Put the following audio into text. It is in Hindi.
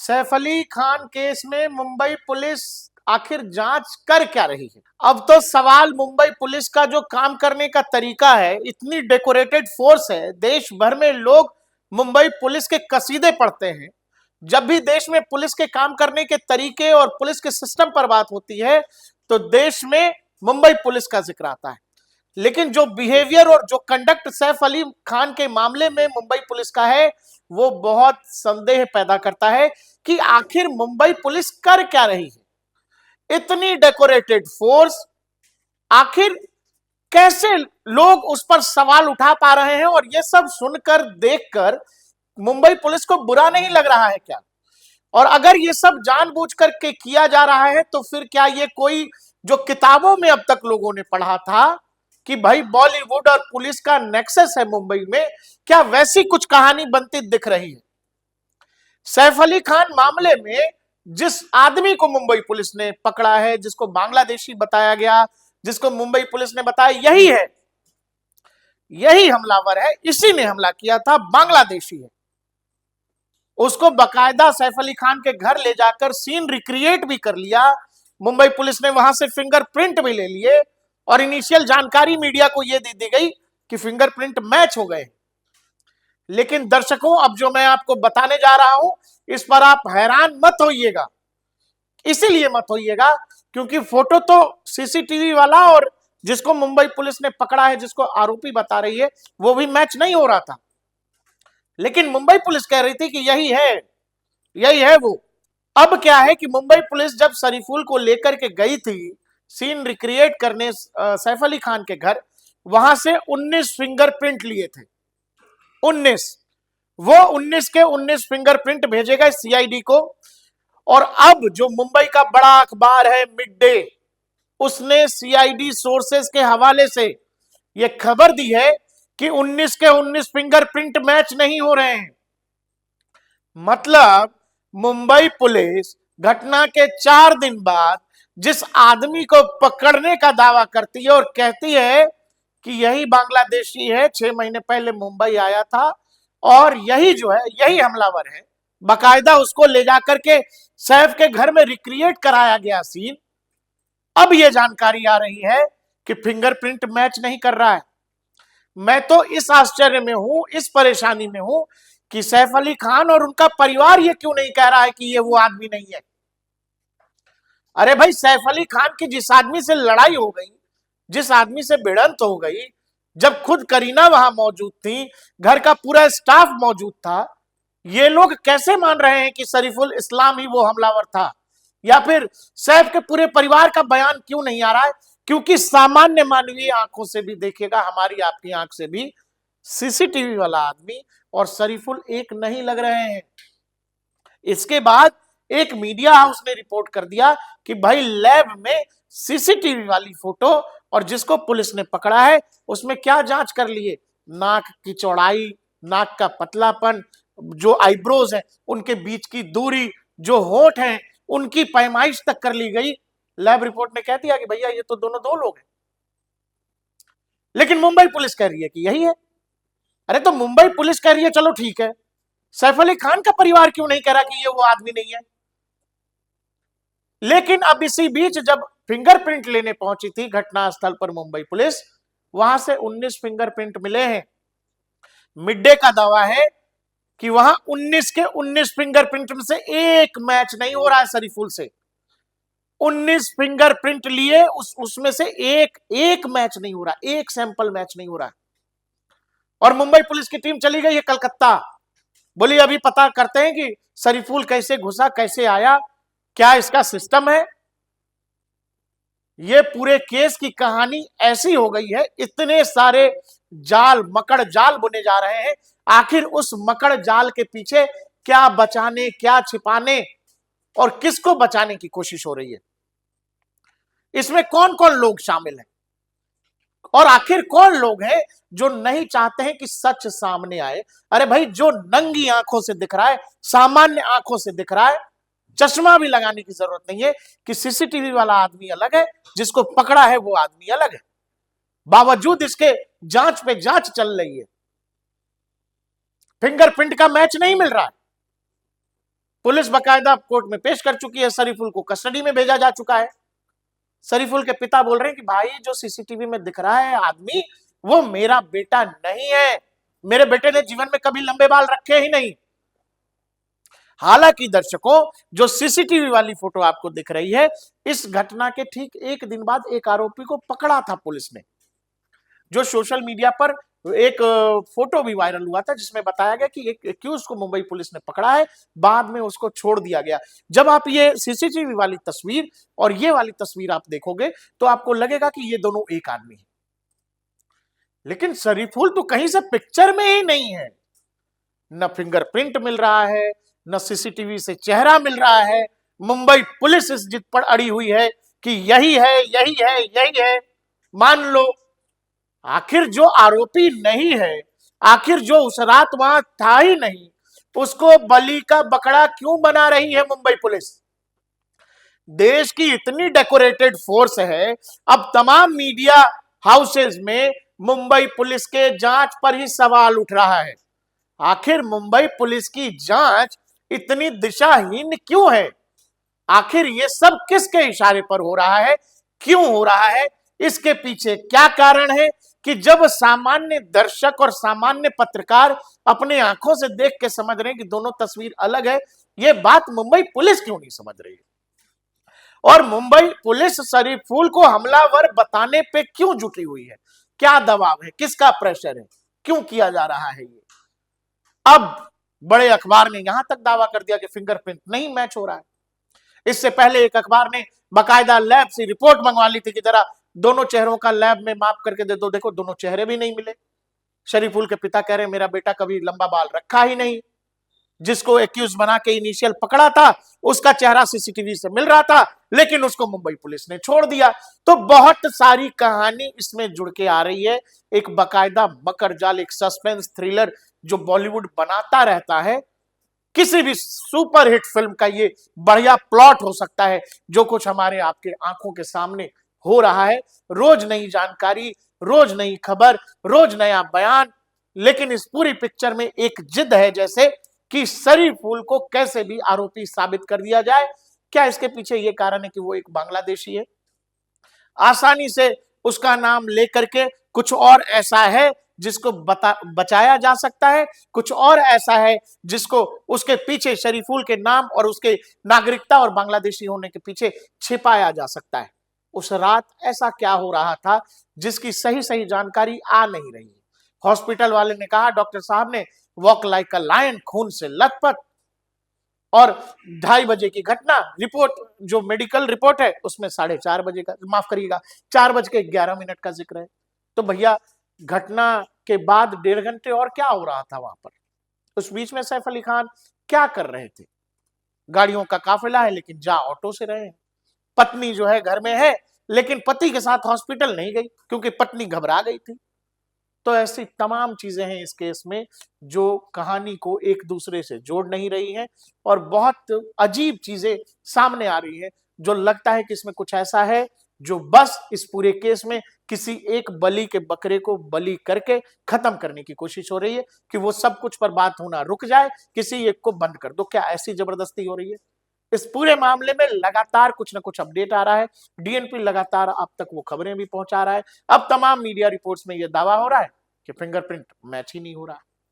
सैफ अली खान केस में मुंबई पुलिस आखिर जांच कर क्या रही है? अब तो सवाल मुंबई पुलिस का जो काम करने का तरीका है, इतनी डेकोरेटेड फोर्स है, देश भर में लोग मुंबई पुलिस के कसीदे पढ़ते हैं। जब भी देश में पुलिस के काम करने के तरीके और पुलिस के सिस्टम पर बात होती है तो देश में मुंबई पुलिस का जिक्र आता है। लेकिन जो बिहेवियर और जो कंडक्ट सैफ अली खान के मामले में मुंबई पुलिस का है, वो बहुत संदेह पैदा करता है कि आखिर मुंबई पुलिस कर क्या रही है। इतनी डेकोरेटेड फोर्स, आखिर कैसे लोग उस पर सवाल उठा पा रहे हैं? और ये सब सुनकर देखकर मुंबई पुलिस को बुरा नहीं लग रहा है क्या? और अगर ये सब जानबूझकर के किया जा रहा है तो फिर क्या ये कोई जो किताबों में अब तक लोगों ने पढ़ा था कि भाई बॉलीवुड और पुलिस का नेक्सस है मुंबई में, क्या वैसी कुछ कहानी बनती दिख रही है? सैफ अली खान मामले में जिस आदमी को मुंबई पुलिस ने पकड़ा है, जिसको बांग्लादेशी बताया गया, जिसको मुंबई पुलिस ने बताया यही है, यही हमलावर है, इसी ने हमला किया था, बांग्लादेशी है। उसको बकायदा सैफ अली खान के घर ले जाकर सीन रिक्रिएट भी कर लिया। मुंबई पुलिस ने वहां से फिंगरप्रिंट भी ले लिए और इनिशियल जानकारी मीडिया को यह दे दी गई कि फिंगरप्रिंट मैच हो गए। लेकिन दर्शकों, अब जो मैं आपको बताने जा रहा हूं, इस पर आप हैरान मत होइएगा। इसीलिए मत होइएगा क्योंकि फोटो तो सीसीटीवी वाला और जिसको मुंबई पुलिस ने पकड़ा है, जिसको आरोपी बता रही है, वो भी मैच नहीं हो रहा था। लेकिन मुंबई पुलिस कह रही थी कि यही है वो। अब क्या है कि मुंबई पुलिस जब शरीफुल को लेकर के गई थी सीन रिक्रिएट करने सैफ अली खान के घर, वहां से 19 फिंगरप्रिंट लिए थे। 19 वो 19 के 19 फिंगरप्रिंट भेजे गए सीआईडी को। और अब जो मुंबई का बड़ा अखबार है मिड डे, उसने सीआईडी सोर्सेस के हवाले से यह खबर दी है कि 19 के 19 फिंगरप्रिंट मैच नहीं हो रहे हैं। मतलब मुंबई पुलिस घटना के 4 दिन बाद जिस आदमी को पकड़ने का दावा करती है और कहती है कि यही बांग्लादेशी है, 6 महीने पहले मुंबई आया था और यही जो है यही हमलावर है, बकायदा उसको ले जाकर के सैफ के घर में रिक्रिएट कराया गया सीन। अब यह जानकारी आ रही है कि फिंगरप्रिंट मैच नहीं कर रहा है। मैं तो इस आश्चर्य में हूं, इस परेशानी में हूं कि सैफ अली खान और उनका परिवार ये क्यों नहीं कह रहा है कि ये वो आदमी नहीं है। अरे भाई, सैफ अली खान की जिस आदमी से लड़ाई हो गई, जिस आदमी से भिड़ंत हो गई, जब खुद करीना वहां मौजूद थी, घर का पूरा स्टाफ मौजूद था, ये लोग कैसे मान रहे हैं कि शरीफुल इस्लाम ही वो हमलावर था? या फिर सैफ के पूरे परिवार का बयान क्यों नहीं आ रहा है? क्योंकि सामान्य मानवीय आंखों से भी देखिएगा, हमारी आपकी आंख से भी, सीसीटीवी वाला आदमी और शरीफुल एक नहीं लग रहे हैं। इसके बाद एक मीडिया हाउस ने रिपोर्ट कर दिया कि भाई लैब में सीसीटीवी वाली फोटो और जिसको पुलिस ने पकड़ा है उसमें क्या जांच कर लिए, नाक की चौड़ाई, नाक का पतलापन, जो आईब्रोज है उनके बीच की दूरी, जो होंठ हैं उनकी पैमाइश तक कर ली गई। लैब रिपोर्ट ने कह दिया कि भैया ये तो दोनों दो लोग हैं। लेकिन मुंबई पुलिस कह रही है कि यही है। अरे तो मुंबई पुलिस कह रही है, चलो ठीक है, सैफ अली खान का परिवार क्यों नहीं कह रहा कि ये वो आदमी नहीं है? लेकिन अब इसी बीच जब फिंगरप्रिंट लेने पहुंची थी घटनास्थल पर मुंबई पुलिस, वहां से 19 फिंगरप्रिंट मिले हैं। मिड डे का दावा है कि वहां 19 के 19 फिंगरप्रिंट में से एक मैच नहीं हो रहा है शरीफुल से। 19 फिंगरप्रिंट लिए, उसमें से एक मैच नहीं हो रहा, एक सैंपल मैच नहीं हो रहा है। और मुंबई पुलिस की टीम चली गई है कलकत्ता, बोली अभी पता करते हैं कि शरीफुल कैसे घुसा, कैसे आया, क्या इसका सिस्टम है। ये पूरे केस की कहानी ऐसी हो गई है, इतने सारे जाल, मकड़ जाल बुने जा रहे हैं। आखिर उस मकड़ जाल के पीछे क्या बचाने, क्या छिपाने और किसको बचाने की कोशिश हो रही है? इसमें कौन कौन लोग शामिल हैं और आखिर कौन लोग हैं जो नहीं चाहते हैं कि सच सामने आए? अरे भाई, जो नंगी आंखों से दिख रहा है, सामान्य आंखों से दिख रहा है, चश्मा भी लगाने की जरूरत नहीं है कि सीसीटीवी वाला आदमी अलग है, जिसको पकड़ा है वो आदमी अलग है। बावजूद इसके जांच पे जांच चल रही है, फिंगरप्रिंट का मैच नहीं मिल रहा है। पुलिस बकायदा कोर्ट में पेश कर चुकी है, शरीफुल को कस्टडी में भेजा जा चुका है। शरीफुल के पिता बोल रहे हैं कि भाई जो सीसीटीवी में दिख रहा है आदमी वो मेरा बेटा नहीं है, मेरे बेटे ने जीवन में कभी लंबे बाल रखे ही नहीं। हालांकि दर्शकों, जो सीसीटीवी वाली फोटो आपको दिख रही है, इस घटना के ठीक एक दिन बाद एक आरोपी को पकड़ा था पुलिस ने, जो सोशल मीडिया पर एक फोटो भी वायरल हुआ था जिसमें बताया गया कि एक एक्यूज को मुंबई पुलिस ने पकड़ा है, बाद में उसको छोड़ दिया गया। जब आप ये सीसीटीवी वाली तस्वीर और ये वाली तस्वीर आप देखोगे तो आपको लगेगा कि ये दोनों एक आदमी है, लेकिन शरीफुल तो कहीं से पिक्चर में ही नहीं है। न फिंगरप्रिंट मिल रहा है, न सीसीटीवी से चेहरा मिल रहा है। मुंबई पुलिस इस जिद पर अड़ी हुई है कि यही है, यही है, यही है। मान लो, आखिर जो आरोपी नहीं है, आखिर जो उस रात वहां था ही नहीं, उसको बलि का बकरा क्यों बना रही है मुंबई पुलिस? देश की इतनी डेकोरेटेड फोर्स है, अब तमाम मीडिया हाउसेज में मुंबई पुलिस के जांच पर ही सवाल उठ रहा है। आखिर मुंबई पुलिस की जांच इतनी दिशाहीन क्यों है? आखिर ये सब किसके इशारे पर हो रहा है, क्यों हो रहा है? इसके पीछे क्या कारण है कि जब सामान्य दर्शक और सामान्य पत्रकार अपने आंखों से देख के समझ रहे हैं कि दोनों तस्वीर अलग है, ये बात मुंबई पुलिस क्यों नहीं समझ रही है? और मुंबई पुलिस शरीफुल को हमलावर बताने पे क्यों जुटी हुई है? क्या दबाव है, किसका प्रेशर है, क्यों किया जा रहा है ये? अब बड़े अखबार ने यहां तक दावा कर दिया कि फिंगरप्रिंट नहीं मैच हो रहा है। इससे पहले एक अखबार ने बाकायदा लैब से रिपोर्ट मंगवा ली थी कि जरा दोनों चेहरों का लैब में माप करके दे दो। देखो, दोनों चेहरे भी नहीं मिले। शरीफुल के पिता कह रहे मेरा बेटा कभी लंबा बाल रखा ही नहीं, जिसको एक्यूज बना के इनिशियल पकड़ा था उसका चेहरा सीसीटीवी से मिल रहा था, लेकिन उसको मुंबई पुलिस ने छोड़ दिया। तो बहुत सारी कहानी इसमें जुड़ के आ रही है। एक बाकायदा मकर जाल, एक सस्पेंस थ्रिलर जो बॉलीवुड बनाता रहता है। किसी भी सुपरहिट फिल्म का ये बढ़िया प्लॉट हो सकता है, जो कुछ हमारे आपके आंखों के सामने हो रहा है। रोज नई जानकारी, रोज नई खबर, रोज नया बयान, लेकिन इस पूरी पिक्चर में एक जिद है जैसे कि शरीफुल को कैसे भी आरोपी साबित कर दिया जाए। क्या इसके पीछे ये कारण है कि वो एक बांग्लादेशी है? आसानी से उसका नाम लेकर के कुछ और ऐसा है जिसको बचाया जा सकता है, कुछ और ऐसा है जिसको उसके पीछे शरीफुल के नाम और उसके नागरिकता और बांग्लादेशी होने के पीछे छिपाया जा सकता है। उस रात ऐसा क्या हो रहा था जिसकी सही सही जानकारी आ नहीं रही है? हॉस्पिटल वाले ने कहा, डॉक्टर साहब ने, वॉक लाइक अ लायन, खून से लथपथ। और 2:30 बजे की घटना, रिपोर्ट जो मेडिकल रिपोर्ट है उसमें 4:30 बजे का, माफ करिएगा, 4:11 का जिक्र है। तो भैया, घटना के बाद 1.5 घंटे और क्या हो रहा था वहां पर? उस बीच में सैफ अली खान क्या कर रहे थे? गाड़ियों का काफिला है लेकिन जा ऑटो से रहे हैं। पत्नी जो है घर में है, लेकिन पति के साथ हॉस्पिटल नहीं गई क्योंकि पत्नी घबरा गई थी। तो ऐसी तमाम चीजें हैं इस केस में जो कहानी को एक दूसरे से जोड़ नहीं रही हैं, और बहुत अजीब चीजें सामने आ रही हैं, जो लगता है कि इसमें कुछ ऐसा है जो बस इस पूरे केस में किसी एक बलि के बकरे को बलि करके खत्म करने की कोशिश हो रही है कि वो सब कुछ पर बात होना रुक जाए, किसी एक को बंद कर दो। क्या ऐसी जबरदस्ती हो रही है? इस पूरे मामले में लगातार कुछ ना कुछ अपडेट आ रहा है। डीएनपी लगातार अब तक वो खबरें भी पहुंचा रहा है। अब तमाम मीडिया रिपोर्ट्स में यह दावा हो रहा है कि फिंगरप्रिंट मैच ही नहीं हो रहा।